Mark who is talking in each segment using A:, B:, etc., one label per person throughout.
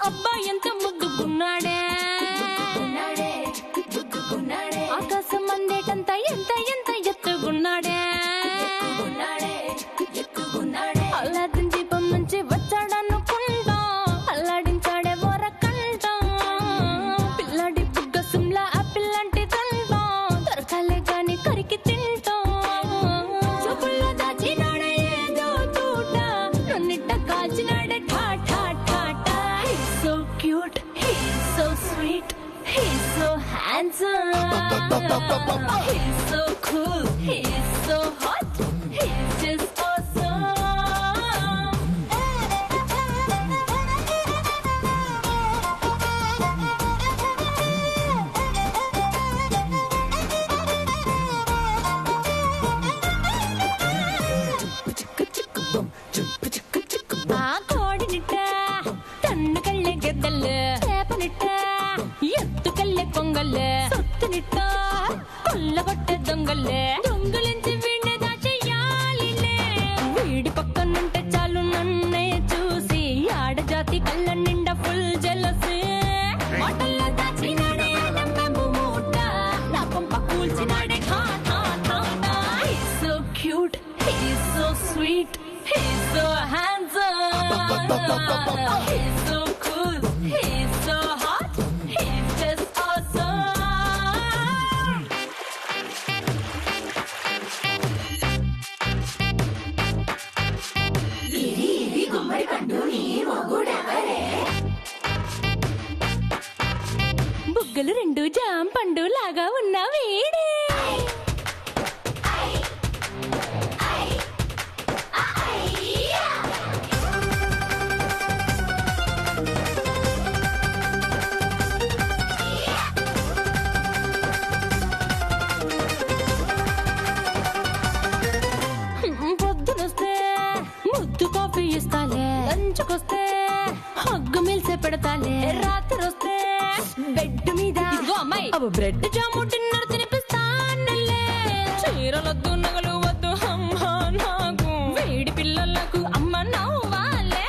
A: అబ్బా ఎంత ముద్దుకున్నాడే, ఆకాశం అందేటంత ఎంత ఎంత ఎత్తుకున్నాడే, అల్లాదిన్ దీపం నుంచి వచ్చాడనుకుంటా అల్లాడించాడే వరకంట, పిల్లాడి బుగ్గ సిమ్లా ఆ పిల్లంటి తంట దొరకాలే గాని కరికి తింటా, చూపుల్లో దాచినాడే ఏదో తూట నన్నిట్ట కాల్చినాడే ఠా ఠా ఠా ఠా. He's so cute, he's so sweet, he's so handsome, he's so cool, he's so hot, he's just awesome. ఆ కోడినిట్ట తన్ను కళ్ళే గెద్దలు చేపనిట్ట ఎత్తు కళ్ళే కొంగల్లే సొత్తునిట్ట కొల్లగొట్టే దొంగల్లే దొంగలించి వీణ్ణే దాచెయ్యాలిలే, వీడి పక్కనుంటే చాలు నన్నే చూసి ఆడజాతి కళ్ళ నిండా ఫుల్ జెలసీ, మాటల్లో దాచినాడే నమ్మెంబు మూట నా కొంప కూల్చినాడే ఠా ఠా ఠా ఠా. He's so cute, he's so sweet, he's so handsome, he's so cool, he's so hot, he's just awesome. బుగ్గలు రెండు జాం పండు లాగా ఉన్న వీడే, పొద్దునొస్తే ముద్దు కాఫీ ఇస్తాలే, లంచుకొస్తే హగ్గు మిల్సే పెడతాలే, రాత్రి వస్తే బెడ్ మీద అమ్మాయి అవి బ్రెడ్ జాము డిన్నర్ తినిపిస్తానలే, చీరలొద్దు నగలు వద్దు అమ్మా నాకు, వేడి పిల్లలకు అమ్మ నవ్వాలే,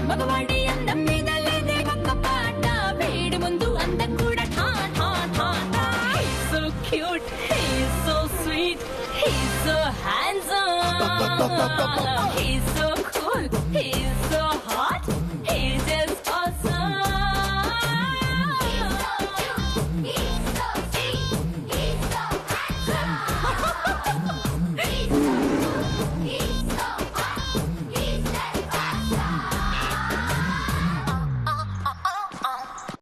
A: మగవాడి అందం మీద లేదే ఒక్క పాట, వేడి ముందు అందం కూడా ఠా ఠా ఠా ఠా. He's so cute, he's so sweet, he's so handsome, he's so cool, he's